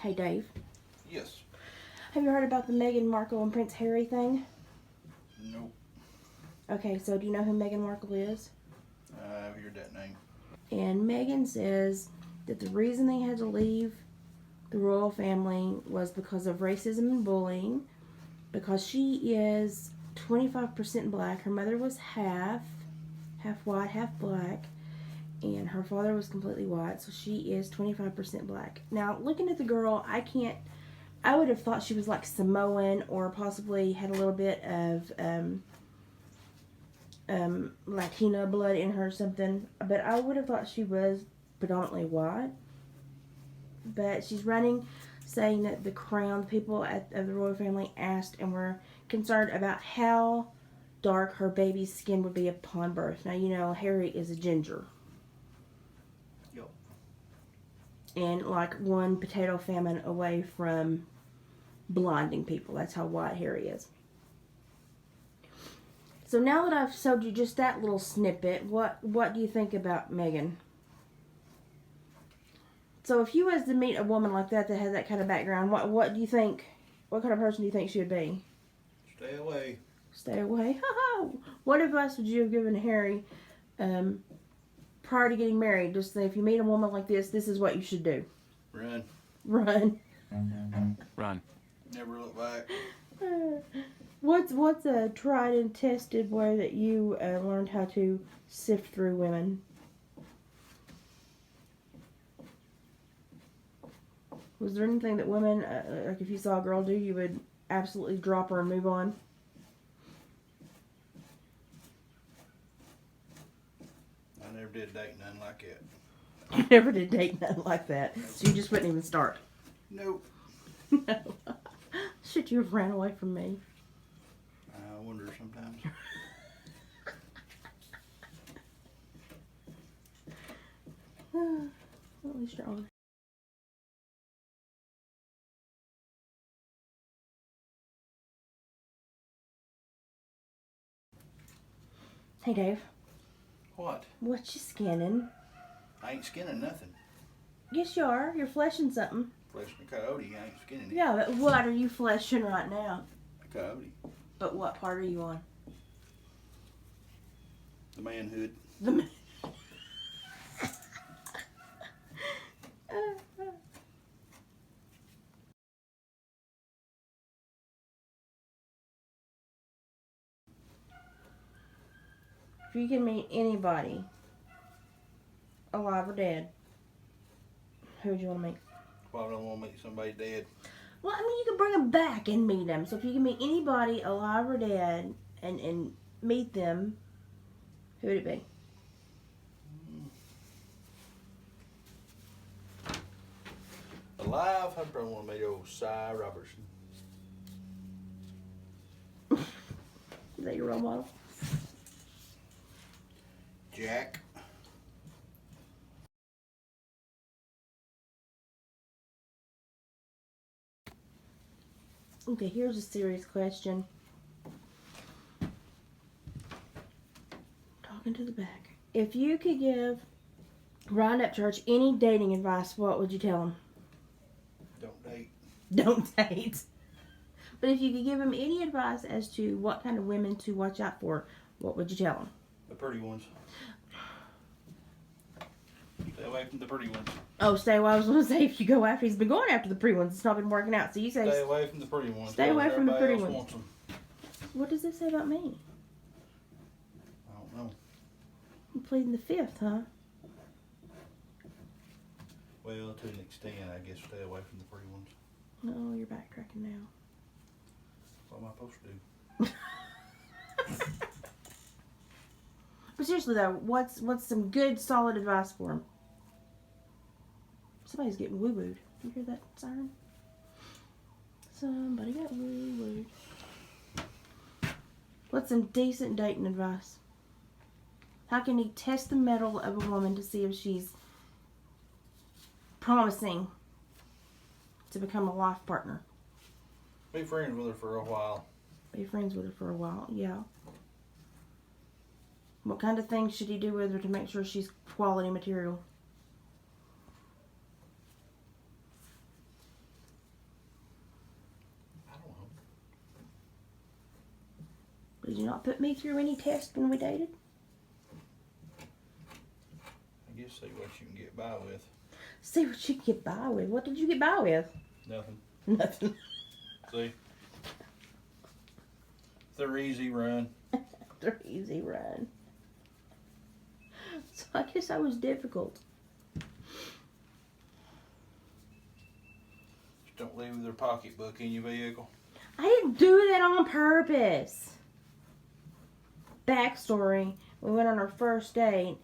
Hey, Dave. Yes. Have you heard about the Meghan Markle and Prince Harry thing? Nope. Okay, so do you know who Meghan Markle is? I've heard that name. And Meghan says that the reason they had to leave the royal family was because of racism and bullying, because she is 25% black. Her mother was half white, half black, and her father was completely white, so she is 25% black. Now, looking at the girl, I would have thought she was like Samoan or possibly had a little bit of Latina blood in her or something, but I would have thought she was predominantly white. But she's running, saying that the crown, the people of the royal family asked and were concerned about how dark her baby's skin would be upon birth. Now, you know, Harry is a ginger. Yep. And like one potato famine away from blinding people. That's how white Harry is. So now that I've showed you just that little snippet, what do you think about Meghan? So if you was to meet a woman like that has that kind of background, what do you think? What kind of person do you think she would be? Stay away. Stay away. What advice would you have given Harry prior to getting married? Just say, if you meet a woman like this is what you should do. Run. Run. Run. Never look back. What's a tried and tested way that you learned how to sift through women? Was there anything that women, like if you saw a girl do, you would absolutely drop her and move on? I never did date nothing like it. You never did date nothing like that, so you just wouldn't even start. Nope. No. Should you have ran away from me? I wonder sometimes. Well, at least you're honest. Hey, Dave. What? What you skinning? I ain't skinning nothing. Yes, you are. You're fleshing something. Fleshing a coyote, I ain't skinning it. Yeah, but what are you fleshing right now? A coyote. But what part are you on? The manhood. The If you can meet anybody, alive or dead, who would you want to meet? Well, I don't want to meet somebody dead. Well, I mean, you can bring them back and meet them. So if you can meet anybody, alive or dead, and meet them, who would it be? Alive, I probably want to meet old Cy Robertson. Is that your role model? Jack. Okay, here's a serious question. Talking to the back. If you could give Ryan Upchurch any dating advice, what would you tell him? Don't date. Don't date. But if you could give him any advice as to what kind of women to watch out for, what would you tell him? The pretty ones. Stay away from the pretty ones. Oh, stay away. I was going to say, if you go after, he's been going after the pretty ones. It's not been working out. So you say, Stay away from the pretty ones. Stay away from the pretty Everybody ones. else wants them. What does this say about me? I don't know. I'm pleading the fifth, huh? Well, to an extent, I guess stay away from the pretty ones. No, you're backtracking now. What am I supposed to do? But seriously though, what's some good solid advice for him? Somebody's getting woo-wooed. You hear that siren? Somebody got woo-wooed. What's some decent dating advice? How can he test the mettle of a woman to see if she's promising to become a life partner? Be friends with her for a while. Be friends with her for a while, yeah. What kind of things should he do with her to make sure she's quality material? Did you not put me through any test when we dated? I guess see what you can get by with. See what you can get by with. What did you get by with? Nothing. Nothing. See? They're easy run. They're easy run. So I guess I was difficult. Just don't leave their pocketbook in your vehicle. I didn't do that on purpose. Backstory. We went on our first date,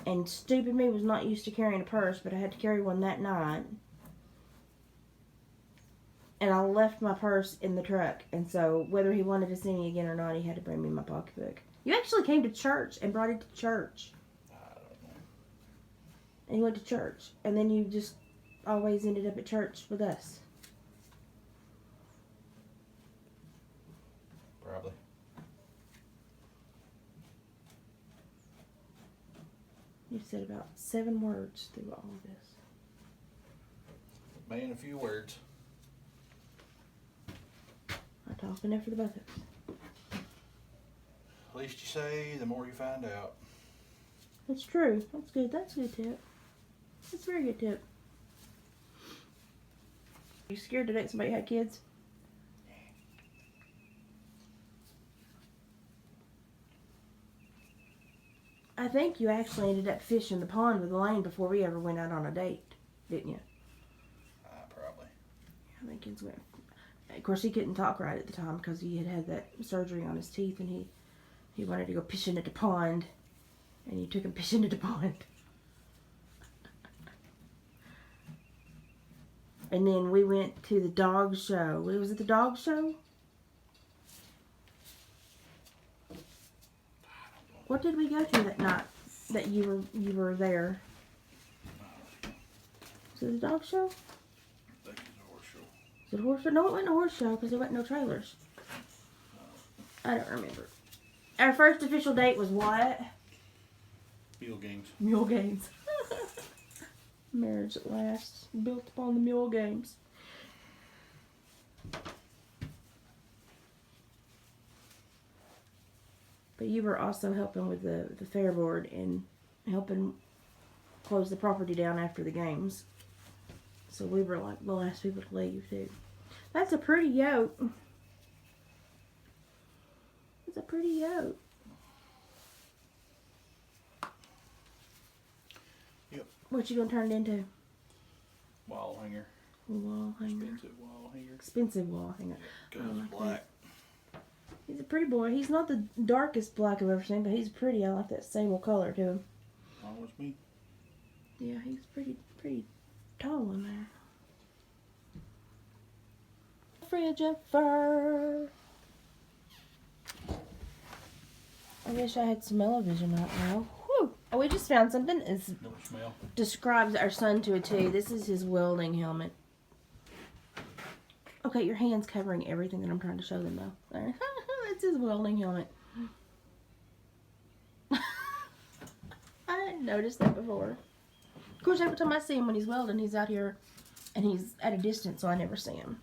and stupid me was not used to carrying a purse, but I had to carry one that night. And I left my purse in the truck, and so whether he wanted to see me again or not, he had to bring me my pocketbook. You actually came to church and brought it to church. I don't know. And you went to church, and then you just always ended up at church with us. Probably. You said about 7 words through all of this. Man, a few words. I talk enough for the both of us. The least you say, the more you find out. That's true. That's good. That's a good tip. That's a very good tip. You scared to date somebody who had kids? I think you actually ended up fishing the pond with Elaine before we ever went out on a date, didn't you? Probably. I think kids went. Of course, he couldn't talk right at the time because he had had that surgery on his teeth, and he wanted to go fishing at the pond, and you took him fishing at the pond. And then we went to the dog show. Was it the dog show? What did we go to that night that you were there? Was it the dog show? I think it's a horse show. Was it a horse show? No, it wasn't a horse show because there wasn't no trailers. I don't remember. Our first official date was what? Mule games. Mule games. Marriage at last, built upon the mule games. But you were also helping with the fair board and helping close the property down after the games. So we were like the last people to leave too. That's a pretty yoke. It's a pretty yoke. Yep. What you gonna turn it into? Wall hanger. Wall hanger. Expensive wall hanger. Expensive wall hanger. Goes I like black. He's a pretty boy. He's not the darkest black I've ever seen, but he's pretty. I like that sable color to him. Always me. Yeah, he's pretty tall in there. Fridge of fur. I wish I had smell-o-vision right now. Whew. Oh, we just found something. It No smell. describes our son to a T. This is his welding helmet. Okay, your hand's covering everything that I'm trying to show them, though. That's his welding helmet. I didn't notice that before. Of course, every time I see him when he's welding, he's out here and he's at a distance, so I never see him.